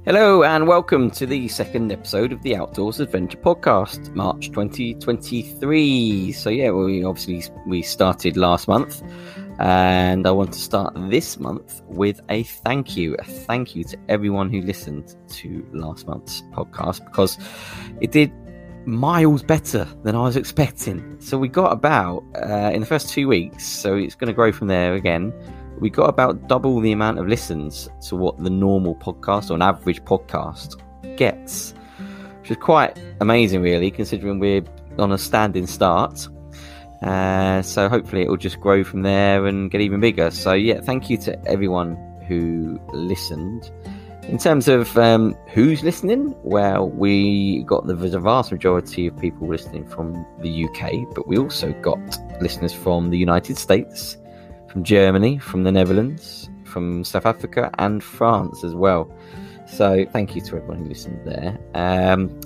Hello and welcome to the second episode of the Outdoors Adventure Podcast, March 2023. So we started last month, and I want to start this month with a thank you to everyone who listened to last month's podcast, because it did miles better than I was expecting. So we got about, in the first 2 weeks, so it's going to grow from there again, we got about double the amount of listens to what the normal podcast or an average podcast gets, which is quite amazing, really, considering we're on a standing start. So hopefully it will just grow from there and get even bigger. So yeah, thank you to everyone who listened. In terms of who's listening, well, we got the vast majority of people listening from the UK, but we also got listeners from the United States, from Germany, from the Netherlands, from South Africa and France as well. So thank you to everyone who listened there.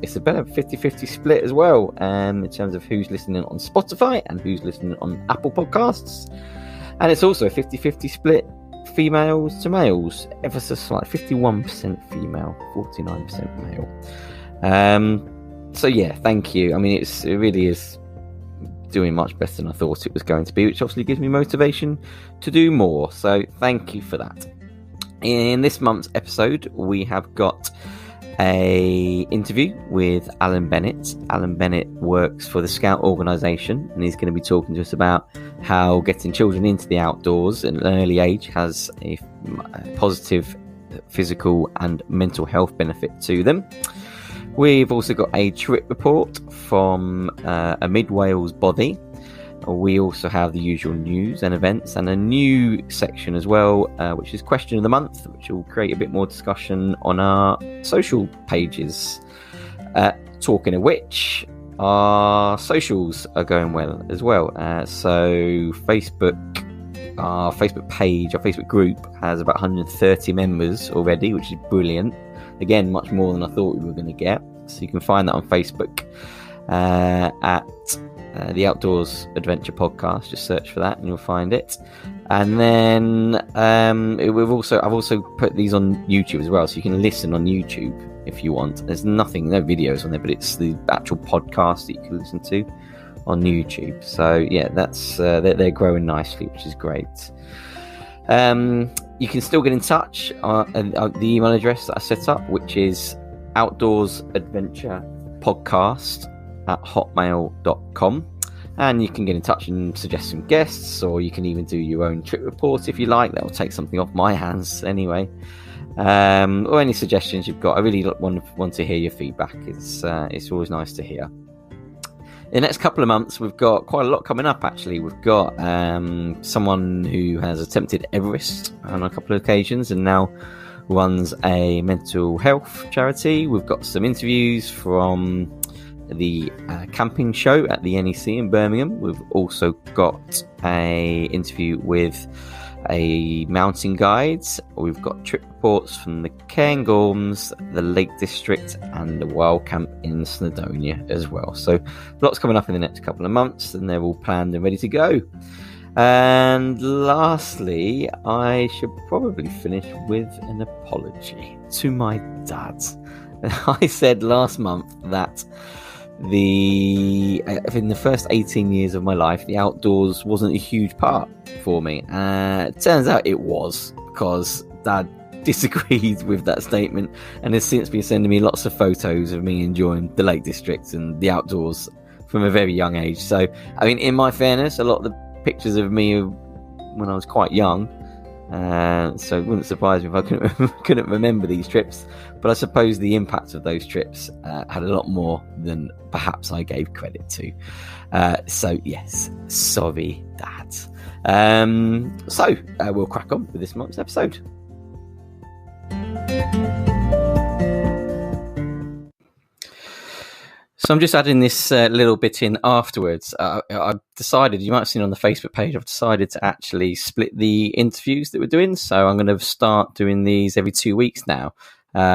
It's a better 50-50 split as well, in terms of who's listening on Spotify and who's listening on Apple Podcasts. And it's also a 50-50 split females to males, ever so slight, 51% female, 49% male. So yeah, thank you. I mean, it really is doing much better than I thought it was going to be, which obviously gives me motivation to do more. So thank you for that. In this month's episode, we have got a interview with Alan Bennett. Alan Bennett works for the Scout organisation, and he's going to be talking to us about how getting children into the outdoors at an early age has a positive physical and mental health benefit to them. We've also got a trip report from a mid-Wales bothy. We also have the usual news and events, and a new section as well, which is Question of the Month, which will create a bit more discussion on our social pages. Talking of which, our socials are going well as well. So our Facebook page, our Facebook group has about 130 members already, which is brilliant. Again, much more than I thought we were going to get. So you can find that on Facebook at the Outdoors Adventure Podcast. Just search for that and you'll find it. And then I've also put these on YouTube as well, so you can listen on YouTube if you want. There's no videos on there, but it's the actual podcast that you can listen to on YouTube. So yeah, that's they're growing nicely, which is great. You can still get in touch on the email address that I set up, which is outdoorsadventurepodcast@hotmail.com. And you can get in touch and suggest some guests, or you can even do your own trip report if you like. That will take something off my hands anyway. Or any suggestions you've got. I really want to hear your feedback. It's always nice to hear. In the next couple of months, we've got quite a lot coming up, actually. We've got someone who has attempted Everest on a couple of occasions and now runs a mental health charity. We've got some interviews from the camping show at the NEC in Birmingham. We've also got a interview with a mountain guide. We've got trip reports from the Cairngorms, the Lake District and the Wild Camp in Snowdonia as well. So lots coming up in the next couple of months, and they're all planned and ready to go. And lastly, I should probably finish with an apology to my dad. I said last month that in the first 18 years of my life, the outdoors wasn't a huge part for me. It turns out it was, because Dad disagreed with that statement and has since been sending me lots of photos of me enjoying the Lake District and the outdoors from a very young age. So, I mean, in my fairness, a lot of the pictures of me when I was quite young, so it wouldn't surprise me if I couldn't remember these trips, but I suppose the impact of those trips had a lot more than perhaps I gave credit to. So yes, sorry, Dad. So we'll crack on with this month's episode. So I'm just adding this little bit in afterwards. I've decided, you might have seen on the Facebook page, I've decided to actually split the interviews that we're doing. So I'm going to start doing these every 2 weeks now,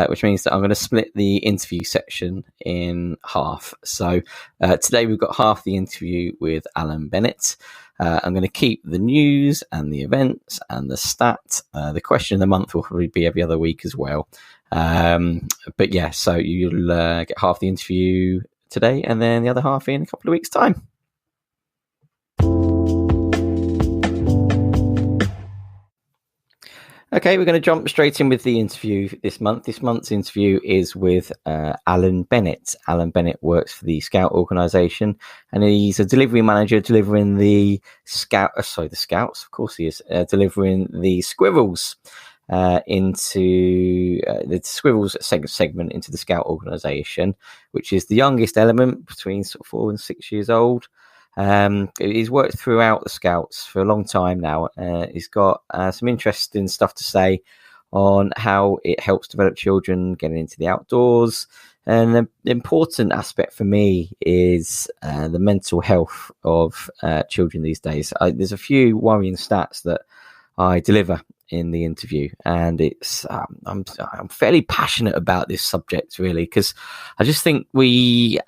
which means that I'm going to split the interview section in half. So today we've got half the interview with Alan Bennett. I'm going to keep the news and the events and the stats. The question of the month will probably be every other week as well. But yeah, so you'll get half the interview today and then the other half in a couple of weeks' time. Okay, we're going to jump straight in with the interview this month. This month's interview is with Alan Bennett. Alan Bennett works for the Scout organisation, and he's a delivery manager delivering the Scouts. Of course he is, delivering the Squirrels into the Squirrels segment into the Scout organisation, which is the youngest element between sort of 4 and 6 years old. He's worked throughout the Scouts for a long time now. He's got some interesting stuff to say on how it helps develop children getting into the outdoors. And the important aspect for me is the mental health of children these days. There's a few worrying stats that I deliver in the interview, and it's I'm fairly passionate about this subject, really, because I just think we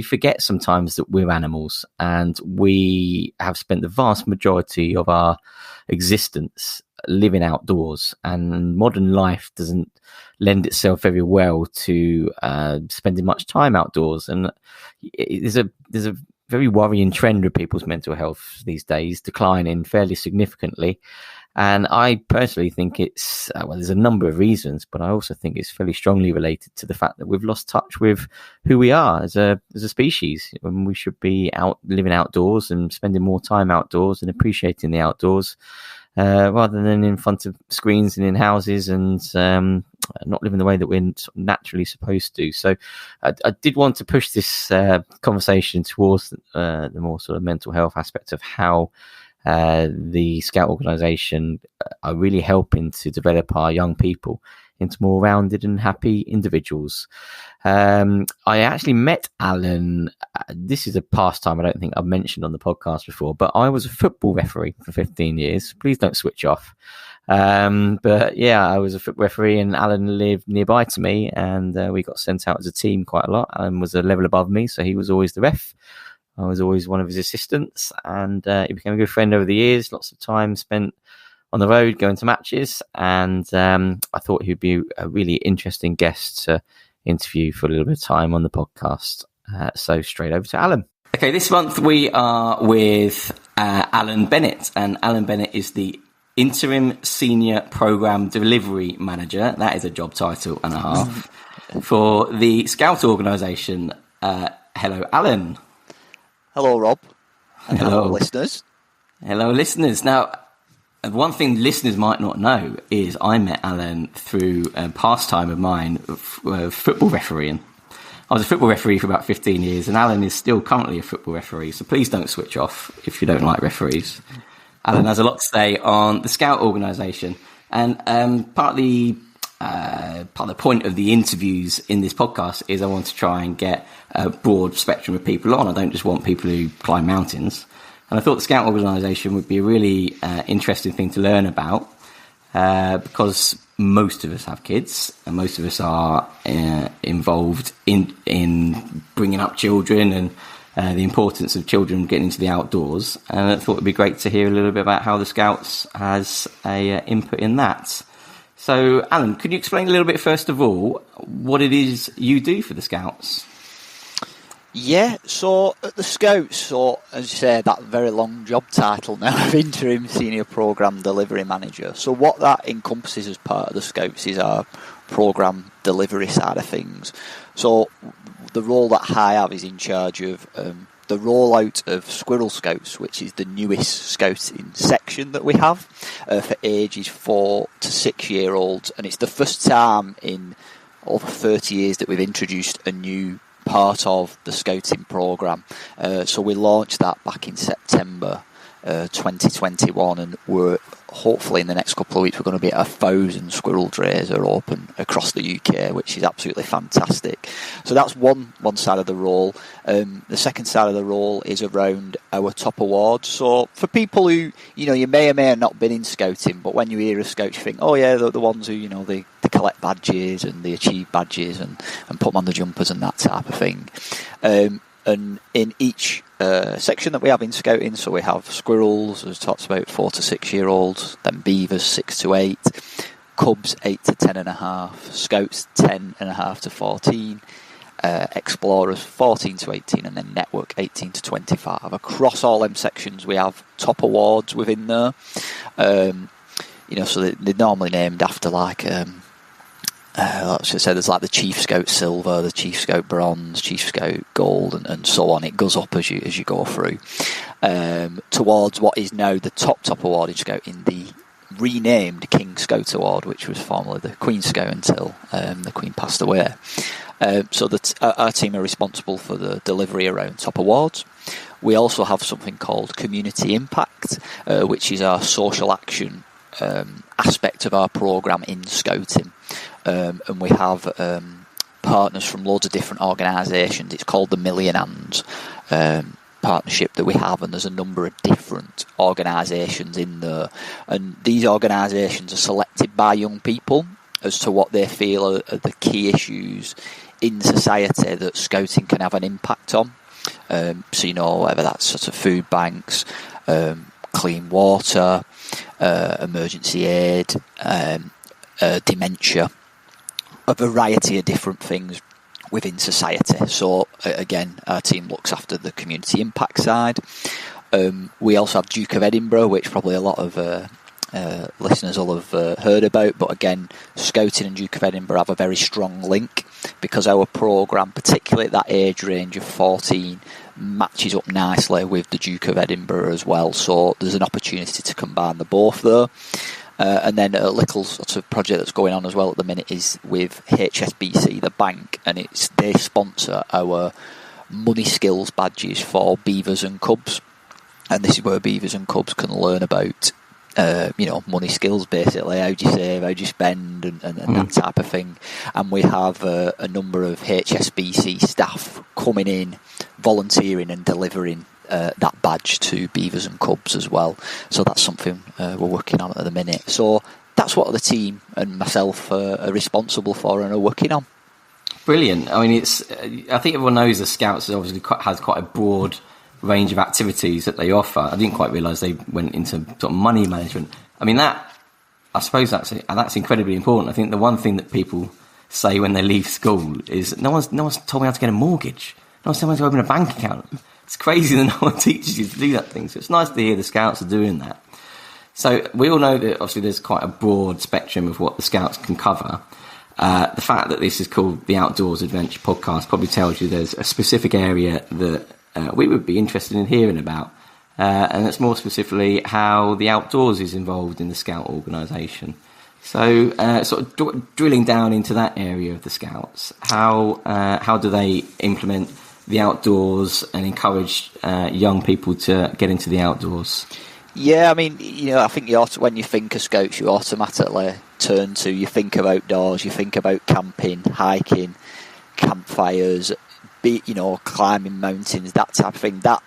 forget sometimes that we're animals and we have spent the vast majority of our existence living outdoors, and modern life doesn't lend itself very well to spending much time outdoors. And there's a very worrying trend with people's mental health these days, declining fairly significantly. And I personally think it's, there's a number of reasons, but I also think it's fairly strongly related to the fact that we've lost touch with who we are as a species. And we should be out living outdoors and spending more time outdoors and appreciating the outdoors, rather than in front of screens and in houses and not living the way that we're naturally supposed to. So I did want to push this conversation towards the more sort of mental health aspect of how the Scout organisation are really helping to develop our young people into more rounded and happy individuals. I actually met Alan. This is a pastime I don't think I've mentioned on the podcast before, but I was a football referee for 15 years. Please don't switch off. But yeah, I was a football referee, and Alan lived nearby to me, and we got sent out as a team quite a lot. Alan was a level above me, so he was always the ref. I was always one of his assistants, and he became a good friend over the years. Lots of time spent on the road going to matches, and I thought he'd be a really interesting guest to interview for a little bit of time on the podcast. So straight over to Alan. Okay, this month we are with Alan Bennett, and Alan Bennett is the Interim Senior Programme Delivery Manager. That is a job title and a half for the Scout organisation. Hello, Alan. Hello, Rob. And hello, listeners. Hello, listeners. Now, one thing listeners might not know is I met Alan through a pastime of mine, football refereeing. I was a football referee for about 15 years, and Alan is still currently a football referee, so please don't switch off if you don't like referees. Alan has a lot to say on the Scout organisation, and part of the point of the interviews in this podcast is I want to try and get a broad spectrum of people on. I don't just want people who climb mountains. And I thought the Scout organisation would be a really interesting thing to learn about, because most of us have kids and most of us are involved in bringing up children and the importance of children getting into the outdoors. And I thought it would be great to hear a little bit about how the Scouts has a input in that. So, Alan, could you explain a little bit, first of all, what it is you do for the Scouts? Yeah, so at the Scouts, so as you say, that very long job title now of Interim Senior Programme Delivery Manager. So what that encompasses as part of the Scouts is our programme delivery side of things. So the role that I have is in charge of the rollout of Squirrel Scouts, which is the newest scouting section that we have for ages 4 to 6 year olds, and it's the first time in over 30 years that we've introduced a new part of the scouting programme. So we launched that back in September 2021, and we're hopefully in the next couple of weeks we're going to be at 1,000 squirrel drays are open across the UK, which is absolutely fantastic. So that's one side of the role. The second side of the role is around our top awards. So for people who, you may or may have not been in scouting, but when you hear of scouts you think, oh yeah, they're the ones who, they collect badges and they achieve badges and put them on the jumpers and that type of thing. And in each section that we have in scouting, so we have squirrels, as talked about, 4 to 6 year olds, then beavers 6 to 8, cubs 8 to 10.5, scouts 10.5 to 14, explorers 14 to 18, and then network 18 to 25. Across all them sections we have top awards within there. So they're normally named after like let's just say there's like the Chief Scout Silver, the Chief Scout Bronze, Chief Scout Gold, and so on. It goes up as you go through towards what is now the top award in Scouting, the renamed King Scout Award, which was formerly the Queen Scout until the Queen passed away. So our team are responsible for the delivery around top awards. We also have something called Community Impact, which is our social action aspect of our programme in Scouting. And we have partners from loads of different organisations. It's called the Million Hands partnership that we have, and there's a number of different organisations in there. And these organisations are selected by young people as to what they feel are the key issues in society that Scouting can have an impact on. So, whether that's sort of food banks, clean water, emergency aid, dementia, a variety of different things within society. So again, our team looks after the community impact side. We also have Duke of Edinburgh, which probably a lot of listeners will have heard about, but again, Scouting and Duke of Edinburgh have a very strong link because our programme, particularly at that age range of 14, matches up nicely with the Duke of Edinburgh as well, so there's an opportunity to combine the both there. And then a little sort of project that's going on as well at the minute is with HSBC, the bank, and they sponsor our money skills badges for beavers and cubs, and this is where beavers and cubs can learn about money skills, basically. How do you save, how do you spend, and that type of thing. And we have a number of HSBC staff coming in, volunteering and delivering that badge to beavers and cubs as well. So that's something we're working on at the minute. So that's what the team and myself are responsible for and are working on. Brilliant. I mean, I think everyone knows the Scouts obviously has quite a broad range of activities that they offer. I didn't quite realise they went into sort of money management. I mean, I suppose that's incredibly important. I think the one thing that people say when they leave school is no one's told me how to get a mortgage. No one's told me how to open a bank account. It's crazy that no one teaches you to do that thing. So it's nice to hear the Scouts are doing that. So we all know that obviously there's quite a broad spectrum of what the Scouts can cover. The fact that this is called the Outdoors Adventure Podcast probably tells you there's a specific area that we would be interested in hearing about. And that's more specifically how the outdoors is involved in the Scout organisation. So sort of drilling down into that area of the Scouts, how do they implement the outdoors and encourage young people to get into the outdoors? Yeah, I mean, I think when you think of Scouts, you automatically you think of outdoors, you think about camping, hiking, campfires, climbing mountains, that type of thing. That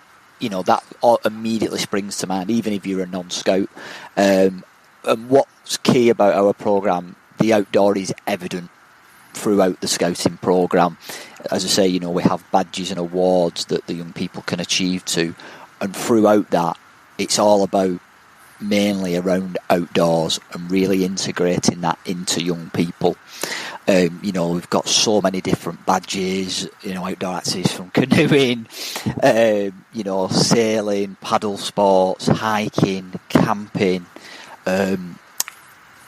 immediately springs to mind, even if you're a non-Scout. And what's key about our programme, the outdoor is evident throughout the Scouting programme. As I say, we have badges and awards that the young people can achieve to, and throughout that, it's all about mainly around outdoors and really integrating that into young people. We've got so many different badges, outdoor activities from canoeing, sailing, paddle sports, hiking, camping,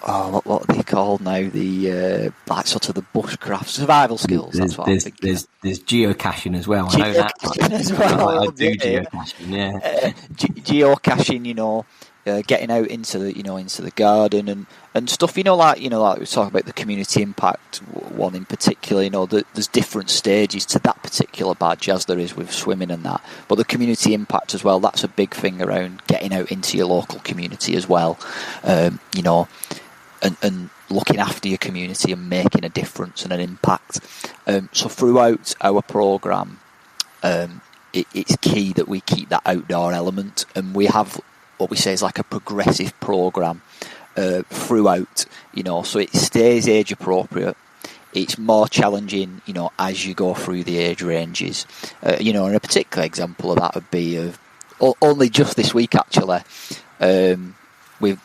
what are they called now? The sort of the bushcraft survival skills. That's what I'm thinking. There's geocaching as well. I know that. As well. I do geocaching. Yeah. Geocaching. Getting out into the garden and stuff. Like we talk about the community impact one in particular. There's different stages to that particular badge, as there is with swimming and that. But the community impact as well. That's a big thing around getting out into your local community as well. And looking after your community and making a difference and an impact. So throughout our programme, it's key that we keep that outdoor element, and we have what we say is like a progressive programme throughout, so it stays age appropriate. it's more challenging, as you go through the age ranges. And a particular example of that would be only just this week actually. We've,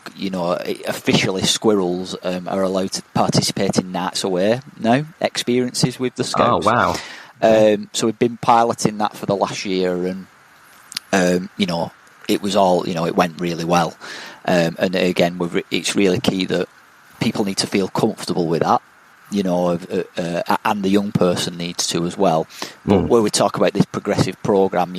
officially squirrels are allowed to participate in Nights Away now experiences with the Scouts. Oh wow! So we've been piloting that for the last year, and it was all, it went really well. And again, it's really key that people need to feel comfortable with that, and the young person needs to as well. But when we talk about this progressive program,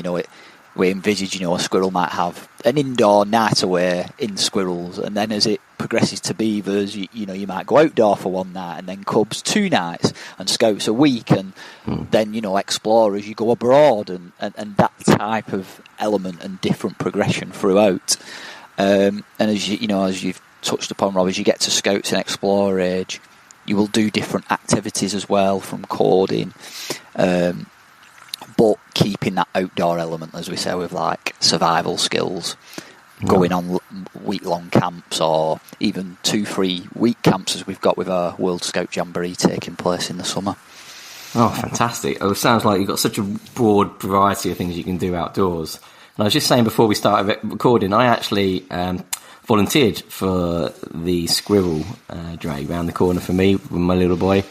we envisage, a squirrel might have an indoor night away in squirrels, and then as it progresses to beavers, you might go outdoor for one night, and then cubs 2 nights, and scouts a week, and then, explorers, you go abroad, and that type of element and different progression throughout. And as as you've touched upon, Rob, as you get to scouts and explorer age, you will do different activities as well, from coding, but keeping that outdoor element, as we say, with like survival skills, going on week-long camps, or even 2-3 week camps, as we've got with our World Scout Jamboree taking place in the summer. Oh, fantastic. Oh, it sounds like you've got such a broad variety of things you can do outdoors. And I was just saying before we started recording, I actually volunteered for the squirrel drag round the corner for me with my little boy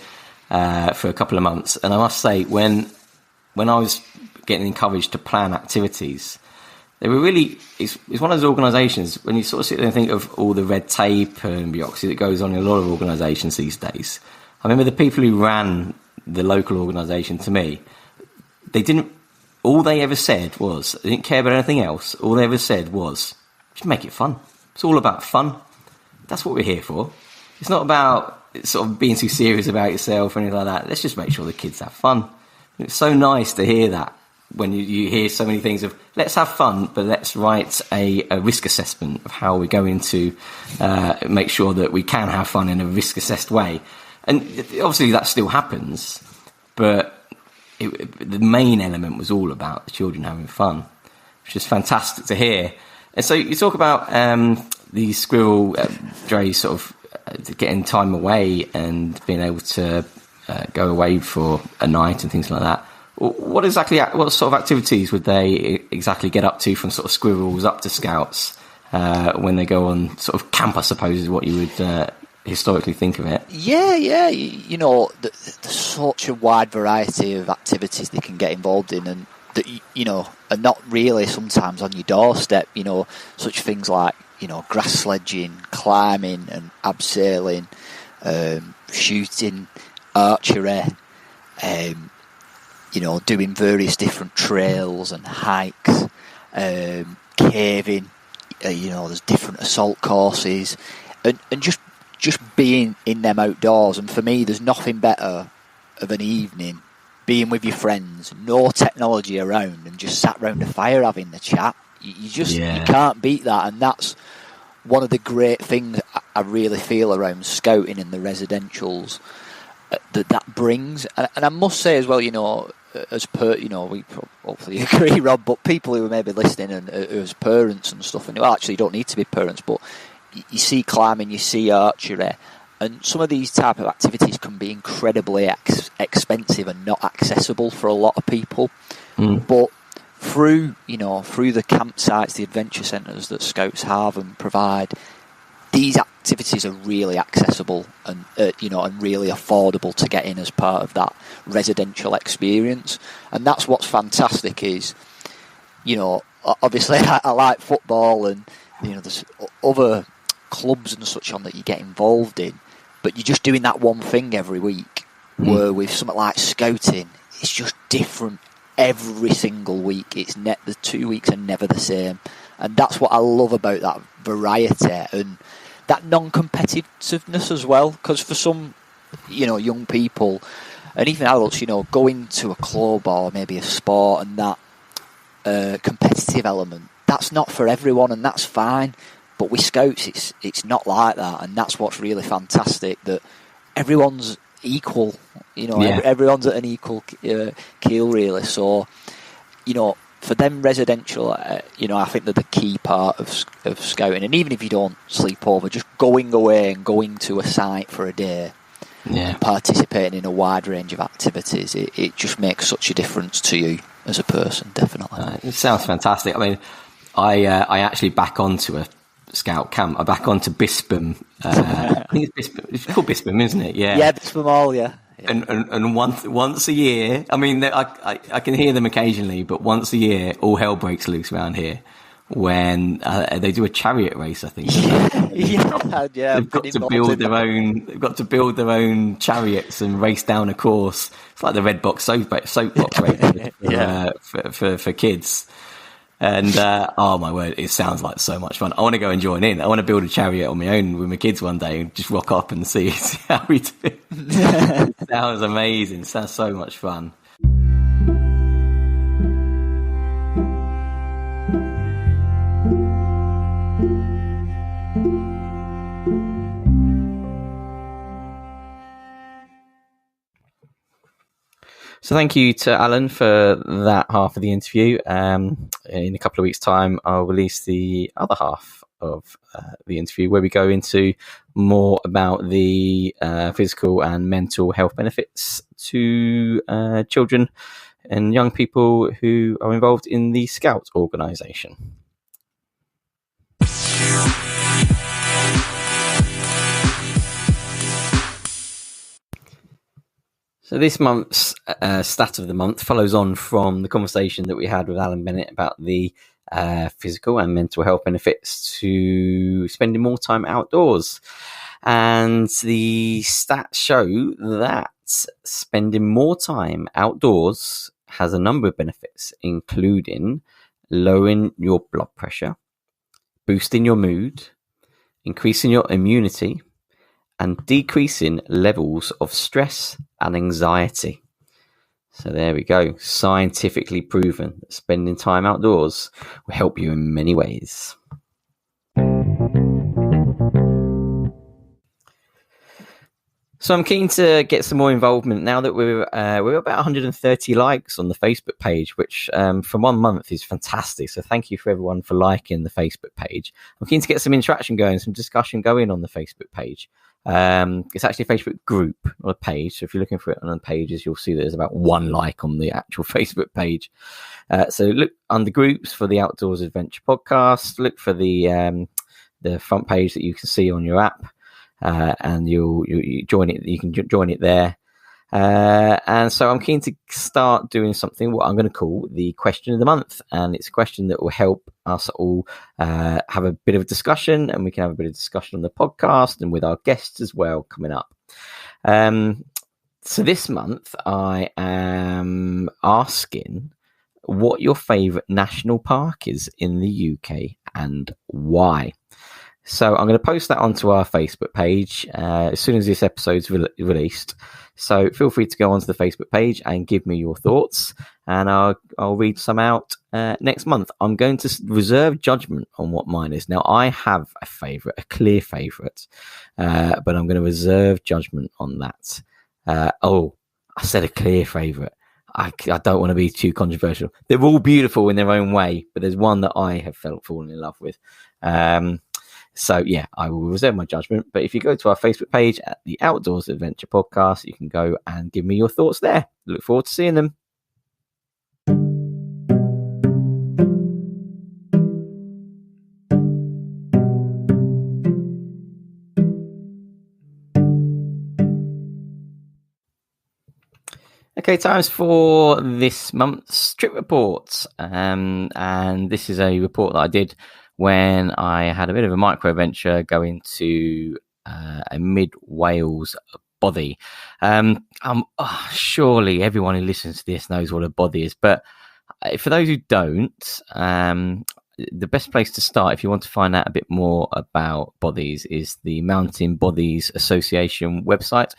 for a couple of months. And I must say, when I was getting encouraged to plan activities, they were really, it's one of those organisations, when you sort of sit there and think of all the red tape and bureaucracy that goes on in a lot of organisations these days. I remember the people who ran the local organisation to me, all they ever said was, they didn't care about anything else, all they ever said was, just make it fun. It's all about fun. That's what we're here for. It's not about sort of being too serious about yourself or anything like that. Let's just make sure the kids have fun. And it's so nice to hear that when you hear so many things of, let's have fun, but let's write a risk assessment of how we're going to make sure that we can have fun in a risk-assessed way. And obviously that still happens, but the main element was all about the children having fun, which is fantastic to hear. And so you talk about the squirrel Dre sort of getting time away and being able to go away for a night and things like that. What sort of activities would they exactly get up to, from sort of squirrels up to scouts, when they go on sort of camp, I suppose, is what you would historically think of it? Yeah. There's such a wide variety of activities they can get involved in, and that, are not really sometimes on your doorstep, such things like, grass sledging, climbing and abseiling, shooting, archery, doing various different trails and hikes, caving, there's different assault courses, and just being in them outdoors. And for me, there's nothing better of an evening being with your friends, no technology around, and just sat round a fire having the chat. You can't beat that, and that's one of the great things I really feel around scouting in the residentials that brings. And I must say as well, as we hopefully agree, Rob, but people who are maybe listening and as parents and stuff, and actually you don't need to be parents, but you see climbing, you see archery, and some of these type of activities can be incredibly expensive and not accessible for a lot of people. But through the campsites, the adventure centres that Scouts have and provide, these activities are really accessible and and really affordable to get in as part of that residential experience. And that's what's fantastic is, obviously I like football, and there's other clubs and such on that you get involved in, but you're just doing that one thing every week. Where with something like scouting, it's just different every single week. The 2 weeks are never the same, and that's what I love about that variety and that non-competitiveness as well. Because for some, young people and even adults, going to a club or maybe a sport and that competitive element, that's not for everyone, and that's fine. But with Scouts, it's not like that, and that's what's really fantastic, that everyone's equal, everyone's at an equal keel, really. So, for them residential, I think they're the key part of scouting. And even if you don't sleep over, just going away and going to a site for a day, and participating in a wide range of activities, it just makes such a difference to you as a person, definitely. It sounds fantastic. I mean, I actually back onto a scout camp. I back onto Bispam. I think it's Bispam. It's called Bispam, isn't it? Yeah. Yeah, Bispam Hall, yeah. And once a year, I mean, I can hear them occasionally, but once a year, all hell breaks loose around here when they do a chariot race. I think. Yeah. They've got to build their own. They've got to build their own chariots and race down a course. It's like the Red Box soapbox race for kids. And oh my word, it sounds like so much fun. I want to go and join in. I want to build a chariot on my own with my kids one day and just rock up and see how we do. It sounds amazing. It sounds so much fun. So thank you to Alan for that half of the interview. In a couple of weeks' time, I'll release the other half of the interview where we go into more about the physical and mental health benefits to children and young people who are involved in the Scout organisation. So this month's stat of the month follows on from the conversation that we had with Alan Bennett about the physical and mental health benefits to spending more time outdoors. And the stats show that spending more time outdoors has a number of benefits, including lowering your blood pressure, boosting your mood, increasing your immunity, and decreasing levels of stress and anxiety. So there we go. Scientifically proven that spending time outdoors will help you in many ways. So I'm keen to get some more involvement now that we're about 130 likes on the Facebook page, which for 1 month is fantastic. So thank you for everyone for liking the Facebook page. I'm keen to get some interaction going, some discussion going on the Facebook page. It's actually a Facebook group, not a page. So if you're looking for it on the pages, you'll see that there's about 1 like on the actual Facebook page. So look under groups for the Outdoors Adventure podcast. Look for the front page that you can see on your app. And you join it. You can join it there. And so I'm keen to start doing something what I'm going to call the question of the month, and it's a question that will help us all have a bit of a discussion, and we can have a bit of discussion on the podcast and with our guests as well coming up. So this month I am asking what your favourite national park is in the UK and why. So I'm going to post that onto our Facebook page as soon as this episode's released. So feel free to go onto the Facebook page and give me your thoughts, and I'll read some out next month. I'm going to reserve judgment on what mine is. Now, I have a favourite, a clear favourite, but I'm going to reserve judgment on that. I said a clear favourite. I don't want to be too controversial. They're all beautiful in their own way, but there's one that I have fallen in love with. So, yeah, I will reserve my judgment. But if you go to our Facebook page at the Outdoors Adventure Podcast, you can go and give me your thoughts there. Look forward to seeing them. Okay, times for this month's trip report. And this is a report that I did when I had a bit of a micro adventure going to a mid-Wales bothy. Surely everyone who listens to this knows what a bothy is, but for those who don't, the best place to start if you want to find out a bit more about bothies is the Mountain Bothies Association website.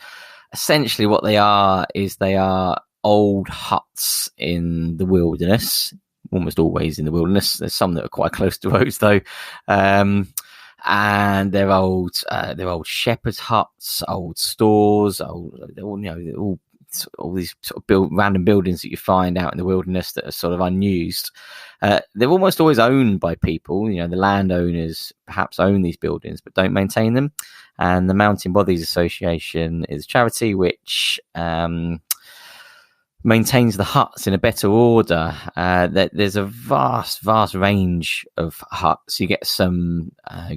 Essentially what they are is they are old huts in the wilderness, almost always in the wilderness. There's some that are quite close to roads though. And they're old shepherd's huts, old stores, they're all all these sort of random buildings that you find out in the wilderness that are sort of unused. They're almost always owned by people. The landowners perhaps own these buildings but don't maintain them. And the Mountain Bothies Association is a charity which maintains the huts in a better order. There's a vast range of huts. You get some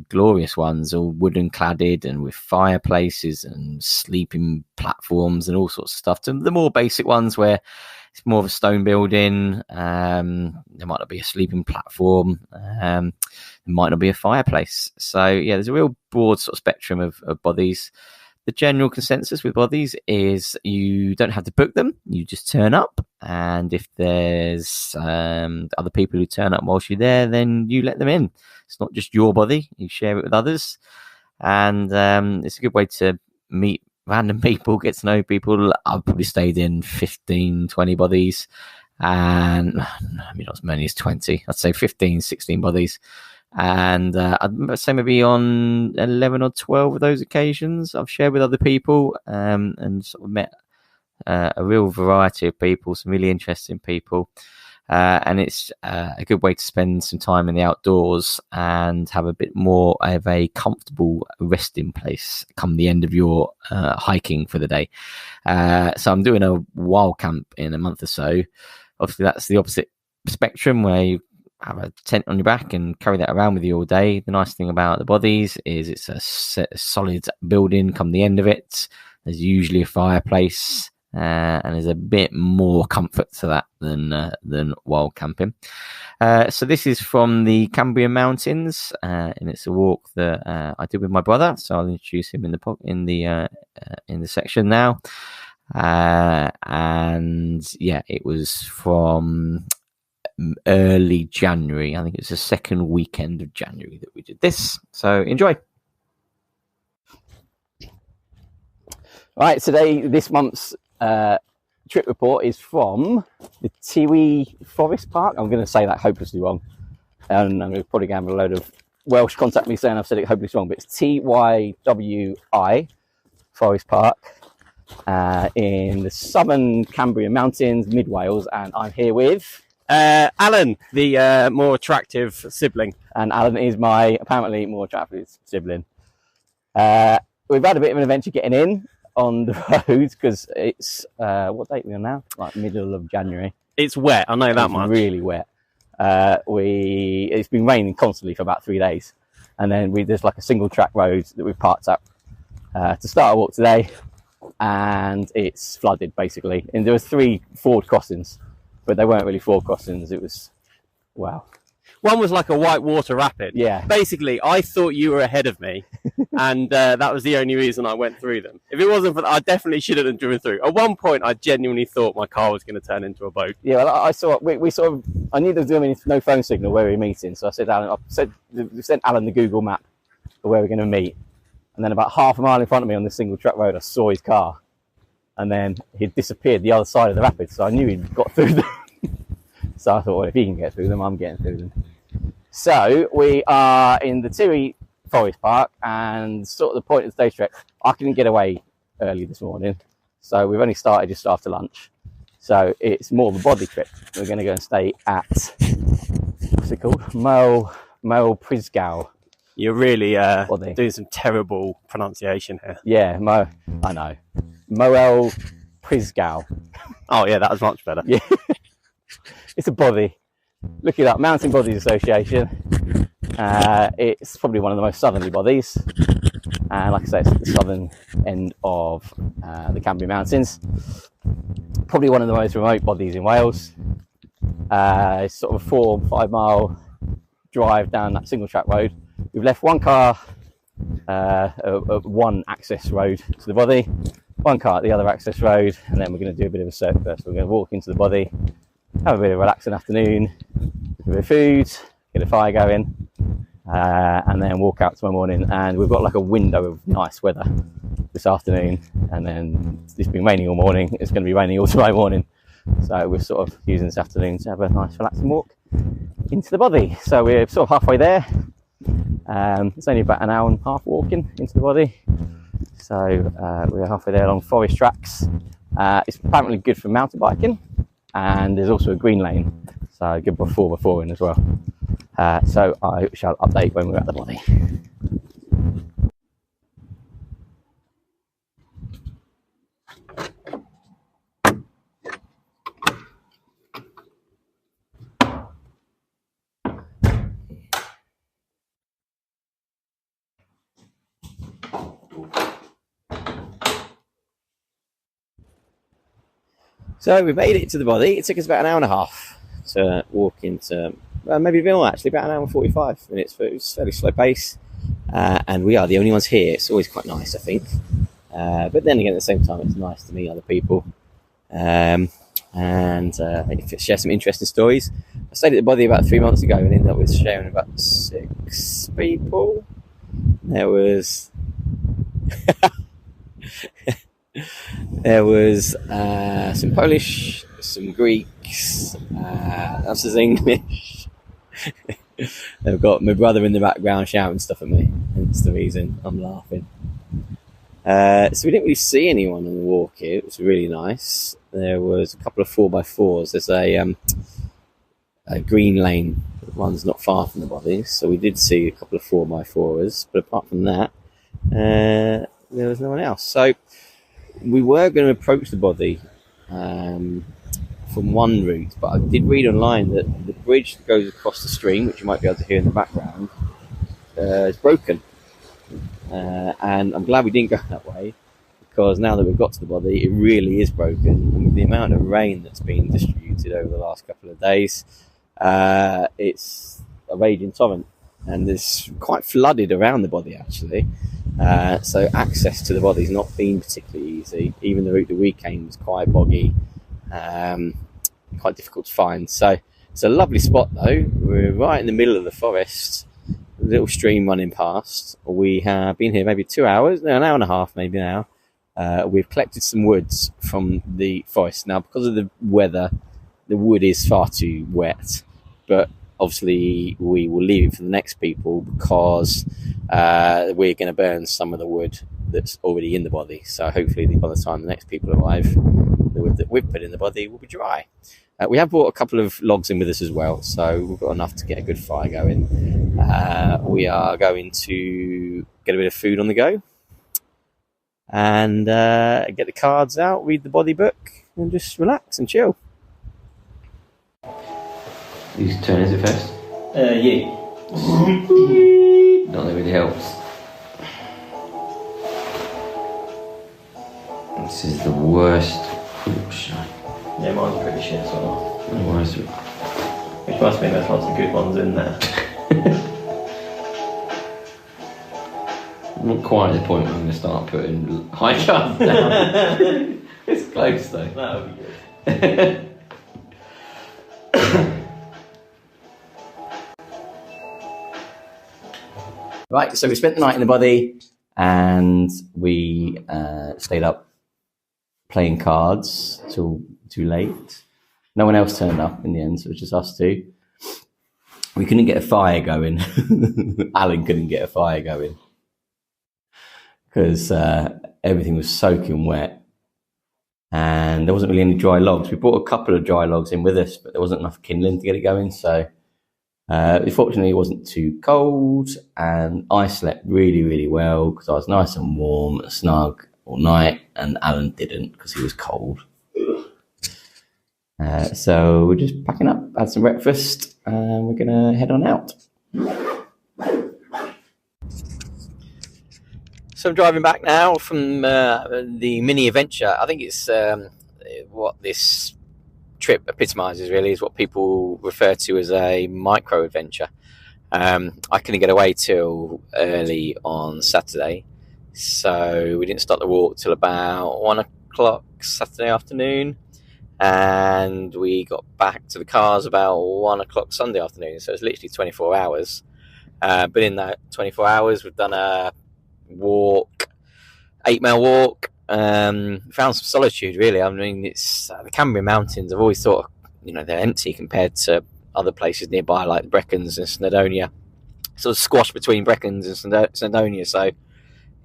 glorious ones, all wooden cladded and with fireplaces and sleeping platforms and all sorts of stuff, to the more basic ones where it's more of a stone building. There might not be a sleeping platform. There might not be a fireplace. So yeah, there's a real broad sort of spectrum of bothies. The general consensus with bothies is you don't have to book them. You just turn up. And if there's other people who turn up whilst you're there, then you let them in. It's not just your bothy. You share it with others. And it's a good way to meet random people, get to know people. I've probably stayed in 15, 20 bothies. And maybe not as many as 20. I'd say 15, 16 bothies. And I'd say maybe on 11 or 12 of those occasions I've shared with other people and sort of met a real variety of people, some really interesting people. And it's a good way to spend some time in the outdoors and have a bit more of a comfortable resting place come the end of your hiking for the day. So I'm doing a wild camp in a month or so. Obviously, that's the opposite spectrum where you have a tent on your back and carry that around with you all day. The nice thing about the bothies is it's a solid building come the end of it. There's usually a fireplace and there's a bit more comfort to that than wild camping. So this is from the Cambrian Mountains and it's a walk that I did with my brother, so I'll introduce him in the section now. And yeah, it was from early January. I think it's the second weekend of January that we did this. So enjoy. Right, today, this month's trip report is from the Tiwi Forest Park. I'm going to say that hopelessly wrong. And I'm probably going to have a load of Welsh contact me saying I've said it hopelessly wrong, but it's TYWI Forest Park in the southern Cambrian Mountains, mid Wales, and I'm here with Alan, the more attractive sibling. And Alan is my apparently more attractive sibling. We've had a bit of an adventure getting in on the roads because it's what date are we on now? Like middle of January. It's wet, I know that much. Really wet. It's been raining constantly for about 3 days, and then there's like a single track road that we've parked up to start our walk today, and it's flooded basically. And there were 3 ford crossings, but they weren't really ford crossings. It was, wow. One was like a whitewater rapid. Yeah. Basically, I thought you were ahead of me, and that was the only reason I went through them. If it wasn't for that, I definitely shouldn't have driven through. At one point, I genuinely thought my car was going to turn into a boat. Yeah, well, I saw we sort of. I knew there was no phone signal where we were meeting, so I said, Alan, we sent Alan the Google map for where we're going to meet, and then about half a mile in front of me on this single track road, I saw his car, and then he'd disappeared the other side of the rapids, so I knew he'd got through them. So I thought, well, if he can get through them, I'm getting through them. So we are in the Tiwi Forest Park, and sort of the point of the day trek, I couldn't get away early this morning, so we've only started just after lunch. So it's more of a body trip. We're going to go and stay at, what's it called? Moel Prisgow. You're really doing some terrible pronunciation here. Yeah, I know. Moel Prisgow. Oh yeah, that was much better. Yeah. It's a bothy. Look it up, Mountain Bothies Association. It's probably one of the most southerly bothies. And like I say, it's at the southern end of the Cambrian Mountains. Probably one of the most remote bothies in Wales. It's sort of a 4 or 5 mile drive down that single track road. We've left one car, one access road to the bothy, one car at the other access road, and then we're going to do a bit of a circuit first. We're going to walk into the bothy, have a bit of a relaxing afternoon, a bit of food, get a fire going, and then walk out tomorrow morning. And we've got like a window of nice weather this afternoon, and then it's been raining all morning. It's going to be raining all tomorrow morning, so we're sort of using this afternoon to have a nice relaxing walk into the bothy. So we're sort of halfway there. It's only about an hour and a half walking into the bothy, so we're halfway there along forest tracks, It's apparently good for mountain biking, and there's also a green lane, so good before in as well. So I shall update when we're at the bothy. So we made it to the bothy. It took us about an hour and a half to walk into, maybe more actually, about an hour and 45 minutes. But it was fairly slow pace, and we are the only ones here. It's always quite nice, I think. But then again, at the same time, it's nice to meet other people and share some interesting stories. I stayed at the bothy about 3 months ago and ended up with sharing about 6 people. There was some Polish, some Greeks, that's his English. They've got my brother in the background shouting stuff at me. That's the reason I'm laughing. So we didn't really see anyone on the walk here. It was really nice. There was a couple of 4x4s. There's a green lane. One's not far from the bothy, so we did see a couple of 4x4s. But apart from that, there was no one else. So we were going to approach the bothy from one route, but I did read online that the bridge that goes across the stream, which you might be able to hear in the background, is broken. And I'm glad we didn't go that way, because now that we've got to the bothy, it really is broken. And with the amount of rain that's been distributed over the last couple of days, it's a raging torrent, and it's quite flooded around the bothy actually. So access to the bothy's not been particularly easy. Even the route that we came was quite boggy, quite difficult to find. So it's a lovely spot though. We're right in the middle of the forest, a little stream running past. We have been here maybe 2 hours, no, an hour and a half maybe now. We've collected some woods from the forest. Now, because of the weather, the wood is far too wet, but obviously we will leave it for the next people, because we're going to burn some of the wood that's already in the bothy. So hopefully by the time the next people arrive, the wood that we've put in the bothy will be dry. We have brought a couple of logs in with us as well, so we've got enough to get a good fire going. We are going to get a bit of food on the go, and get the cards out, read the bothy book, and just relax and chill. Whose turn is it first? You. Not that really helps. This is the worst. Oh, shite. Yeah, mine's pretty shit as well. Why is it? Which must mean there's lots of good ones in there. I'm not quite at the point where I'm going to start putting high cards down. It's close though. That would be good. Right, so we spent the night in the bothy, and we stayed up playing cards till too late. No one else turned up in the end, so it was just us two. We couldn't get a fire going. Alan couldn't get a fire going because everything was soaking wet, and there wasn't really any dry logs. We brought a couple of dry logs in with us, but there wasn't enough kindling to get it going, so fortunately it wasn't too cold, and I slept really, really well because I was nice and warm and snug all night, and Alan didn't because he was cold. So we're just packing up, had some breakfast, and we're going to head on out. So I'm driving back now from the mini adventure. I think it's what this trip epitomises really is what people refer to as a micro adventure. I couldn't get away till early on Saturday, so we didn't start the walk till about 1 o'clock Saturday afternoon, and we got back to the cars about 1 o'clock Sunday afternoon. So it's literally 24 hours. But in that 24 hours, we've done a walk, 8-mile walk. Found some solitude really. I mean, it's the Cambrian Mountains. I've always thought, they're empty compared to other places nearby like the Brecons and Snowdonia. Sort of squashed between Brecons and Snowdonia. So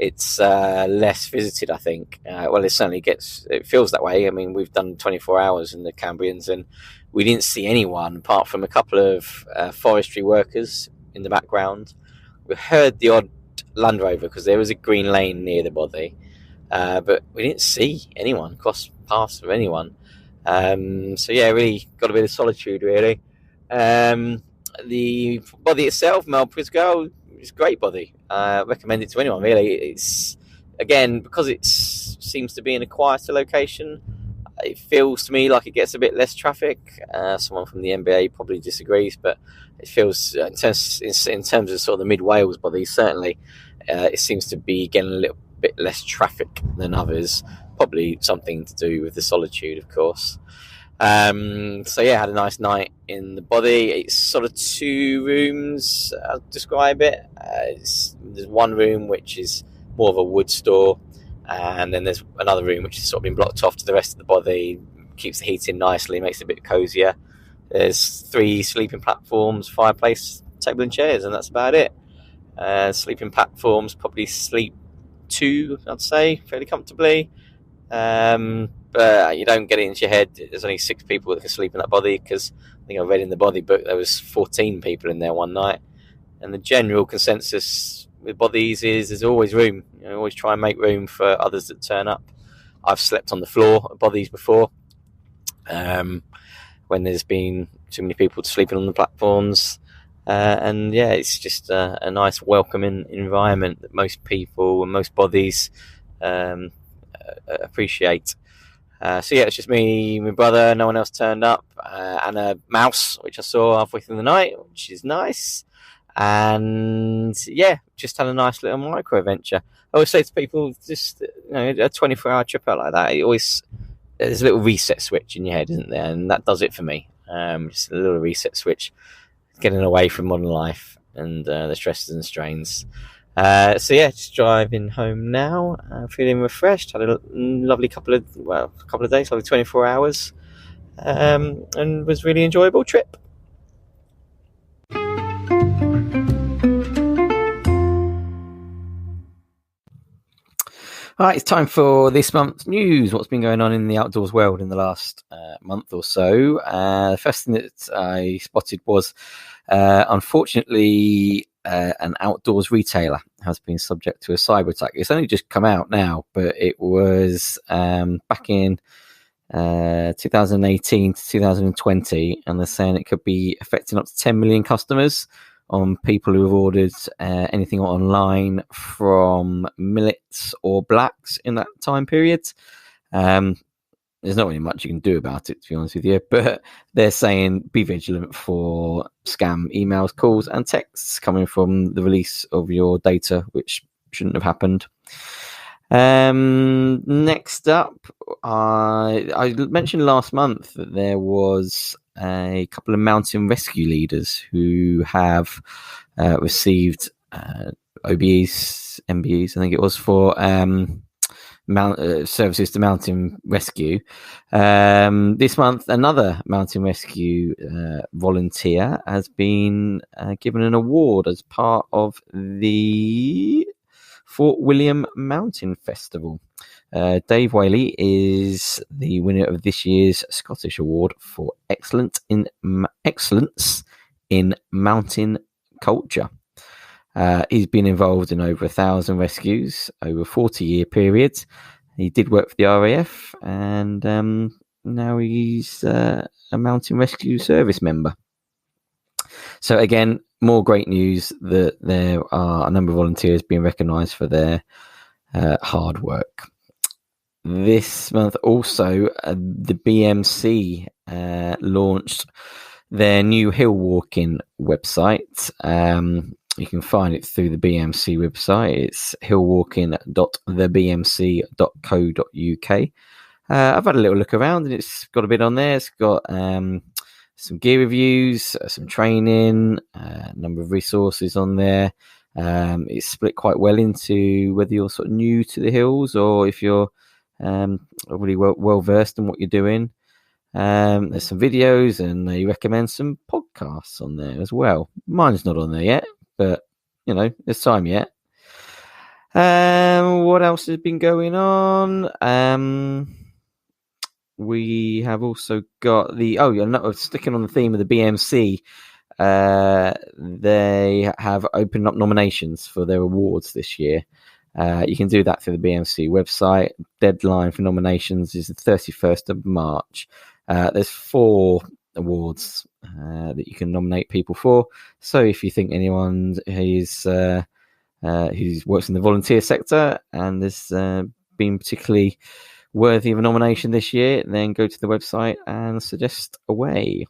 it's less visited, I think. Well, it feels that way. I mean, we've done 24 hours in the Cambrians, and we didn't see anyone apart from a couple of forestry workers in the background. We heard the odd Land Rover because there was a green lane near the bothy, but we didn't see anyone, cross paths with anyone. So yeah, really got a bit of solitude, really. The bothy itself, Mel Prisco, is a great bothy. Recommend it to anyone, really. It's, again, because it seems to be in a quieter location, it feels to me like it gets a bit less traffic. Someone from the NBA probably disagrees, but it feels, in terms of sort of the mid-Wales bothy, certainly it seems to be getting a little bit less traffic than others. Probably something to do with the solitude, of course. So yeah, had a nice night in the bothy. It's sort of 2 rooms, I'll describe it. There's one room which is more of a wood store, and then there's another room which has sort of been blocked off to the rest of the bothy. Keeps the heat in nicely, makes it a bit cozier. There's 3 sleeping platforms, fireplace, table and chairs, and that's about it. Sleeping platforms, probably sleep 2, I'd say, fairly comfortably. But you don't get it into your head. There's only 6 people that can sleep in that bothy, because I think I read in the bothy book there was 14 people in there one night. And the general consensus with bothies is there's always room. Always try and make room for others that turn up. I've slept on the floor at bothies before, when there's been too many people sleeping on the platforms. And yeah, it's just a nice welcoming environment that most people and most bothies appreciate. So yeah, it's just me, my brother, no one else turned up, and a mouse which I saw halfway through the night, which is nice. And yeah, just had a nice little micro adventure. I always say to people, just a 24-hour trip out like that, there's a little reset switch in your head, isn't there? And that does it for me. Just a little reset switch, getting away from modern life and the stresses and strains. So yeah, just driving home now, feeling refreshed. Had a lovely couple of days, lovely 24 hours, and was really enjoyable trip. All right, it's time for this month's news. What's been going on in the outdoors world in the last month or so? The first thing that I spotted was, unfortunately, an outdoors retailer has been subject to a cyber attack. It's only just come out now, but it was back in 2018 to 2020, and they're saying it could be affecting up to 10 million customers on people who have ordered anything online from millets or blacks in that time period. There's not really much you can do about it, to be honest with you, but they're saying be vigilant for scam emails, calls, and texts coming from the release of your data, which shouldn't have happened. Next up, I mentioned last month that there was a couple of mountain rescue leaders who have received OBEs, MBEs, I think it was, for services to mountain rescue. This month, another mountain rescue volunteer has been given an award as part of the Fort William Mountain Festival. Dave Whaley is the winner of this year's Scottish Award for excellence in mountain culture. He's been involved in over 1,000 rescues over a 40-year period. He did work for the RAF, and now he's a mountain rescue service member. So again, more great news that there are a number of volunteers being recognised for their hard work. This month also, the BMC launched their new hill walking website. You can find it through the BMC website. It's hillwalking.thebmc.co.uk. I've had a little look around, and it's got a bit on there. It's got some gear reviews, some training, a number of resources on there. It's split quite well into whether you're sort of new to the hills or if you're already well versed in what you're doing. There's some videos, and they recommend some podcasts on there as well. Mine's not on there yet, but there's time yet. What else has been going on? We have also got sticking on the theme of the BMC. They have opened up nominations for their awards this year. You can do that through the BMC website. Deadline for nominations is the 31st of March. There's 4 awards that you can nominate people for. So if you think anyone who's works in the volunteer sector and has been particularly worthy of a nomination this year, then go to the website and suggest away.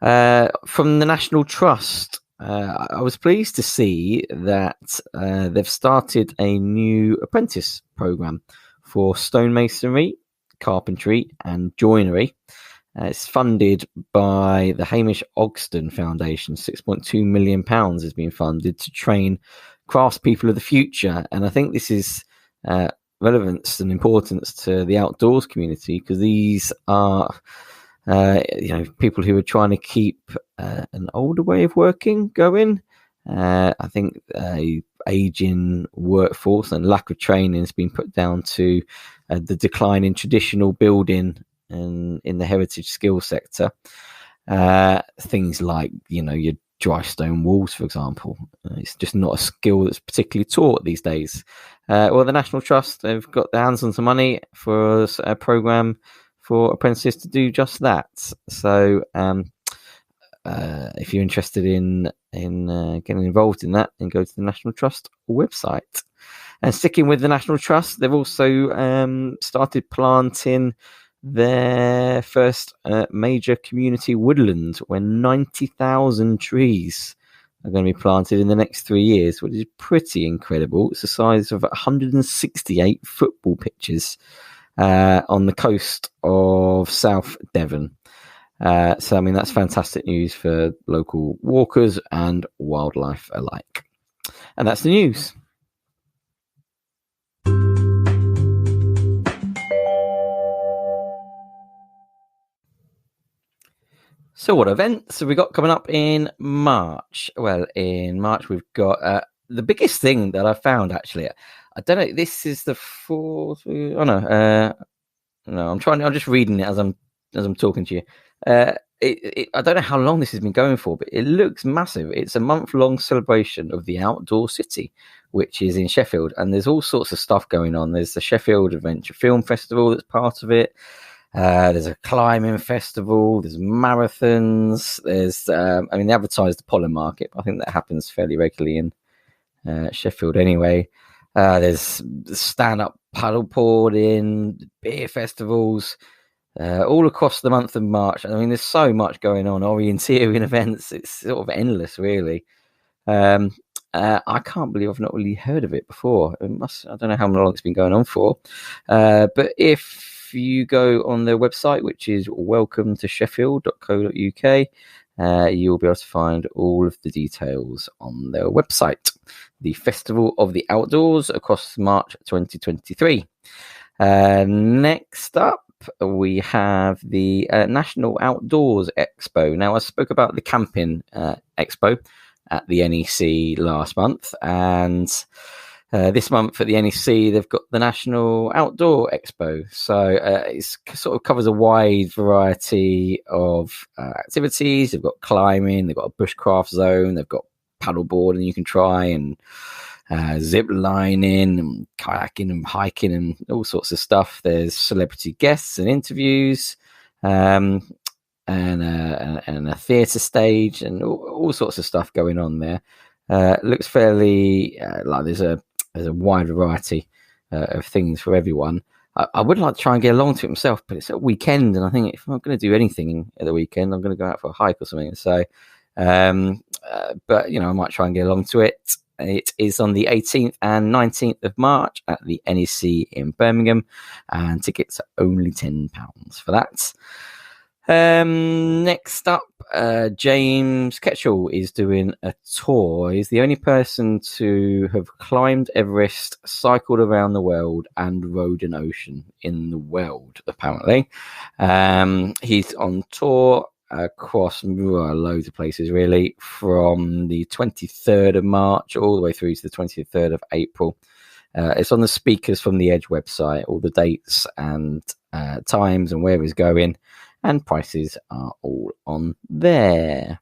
From the National Trust, I was pleased to see that they've started a new apprentice programme for stonemasonry, carpentry and joinery. It's funded by the Hamish Ogston Foundation. £6.2 million has been funded to train craftspeople of the future. And I think this is relevance and importance to the outdoors community, because these are people who are trying to keep an older way of working going. I think aging workforce and lack of training has been put down to the decline in traditional building and in the heritage skill sector. Things like, your dry stone walls, for example. It's just not a skill that's particularly taught these days. The National Trust, they've got their hands on some money for a programme for apprentices to do just that. So if you're interested in getting involved in that, then go to the National Trust website. And sticking with the National Trust, they've also started planting their first major community woodland, where 90,000 trees are going to be planted in the next 3 years, which is pretty incredible. It's the size of 168 football pitches on the coast of South Devon. So, that's fantastic news for local walkers and wildlife alike. And that's the news. So what events have we got coming up in March? Well, in March, we've got the biggest thing that I found, actually. I don't know, this is the 4th. No, I'm just reading it as I'm talking to you. I don't know how long this has been going for, but it looks massive. It's a month-long celebration of the outdoor city, which is in Sheffield, and there's all sorts of stuff going on. There's the Sheffield Adventure Film Festival that's part of it. There's a climbing festival. There's marathons. There's, they advertise the pollen market, but I think that happens fairly regularly in Sheffield anyway. There's stand-up paddleboarding, beer festivals, all across the month of March. There's so much going on. Orienteering events. It's sort of endless, really. I can't believe I've not really heard of it before. I don't know how long it's been going on for. But if you go on their website, which is welcometosheffield.co.uk, you'll be able to find all of the details on their website. The Festival of the Outdoors across March 2023. Next up, we have the National Outdoors Expo. Now, I spoke about the camping expo at the NEC last month, and this month at the NEC they've got the National Outdoor Expo. So it sort of covers a wide variety of activities. They've got climbing, they've got a bushcraft zone, they've got paddleboarding you can try, and zip lining and kayaking and hiking and all sorts of stuff. There's celebrity guests and interviews, and a theatre stage, and all sorts of stuff going on there. Looks fairly like there's a wide variety of things for everyone. I would like to try and get along to it myself, but it's a weekend, and I think if I'm going to do anything at the weekend, I'm going to go out for a hike or something. So, but I might try and get along to it. It is on the 18th and 19th of March at the NEC in Birmingham, and tickets are only £10 for that. Next up, James Ketchell is doing a tour. He's the only person to have climbed Everest, cycled around the world, and rode an ocean in the world, apparently. He's on tour across loads of places, really, from the 23rd of March all the way through to the 23rd of April. It's on the Speakers from the Edge website, all the dates and times and where it's going, and prices are all on there.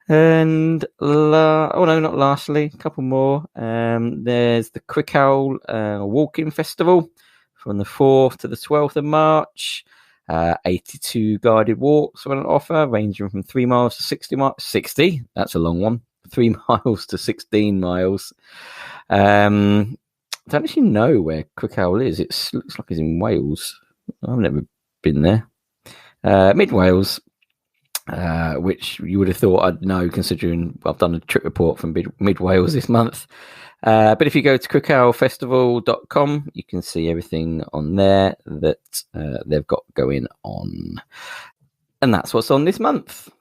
And not lastly, a couple more. There's the Quick Owl Walking Festival from the 4th to the 12th of March. 82 guided walks on offer, ranging from 3 miles to 60 miles. 60, that's a long one. 3 miles to 16 miles. I don't actually know where Quick Owl is. It looks like it's in Wales. I've never been there. Mid Wales. Which you would have thought I'd know, considering I've done a trip report from mid Wales this month. But if you go to quickowlfestival.com, you can see everything on there that they've got going on. And that's what's on this month.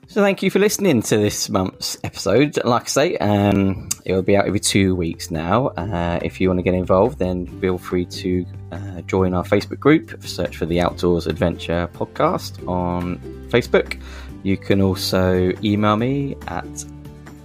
So thank you for listening to this month's episode. Like I say, it will be out every 2 weeks now. If you want to get involved, then feel free to join our Facebook group. Search for the Outdoors Adventure Podcast on Facebook. You can also email me at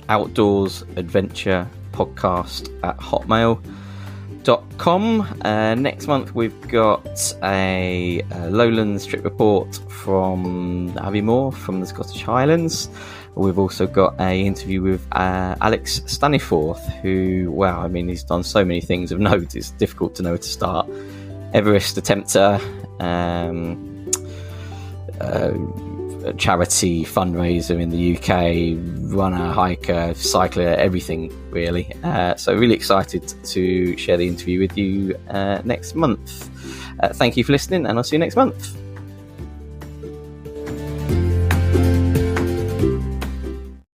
outdoorsadventurepodcast@hotmail.com. Next month we've got a Lowlands trip report from Aviemore from the Scottish Highlands. We've also got a interview with Alex Staniforth, who, wow, I mean, he's done so many things of note, it's difficult to know where to start. Everest attempter, charity fundraiser in the UK, runner, hiker, cycler, everything really. So really excited to share the interview with you next month. Thank you for listening, and I'll see you next month.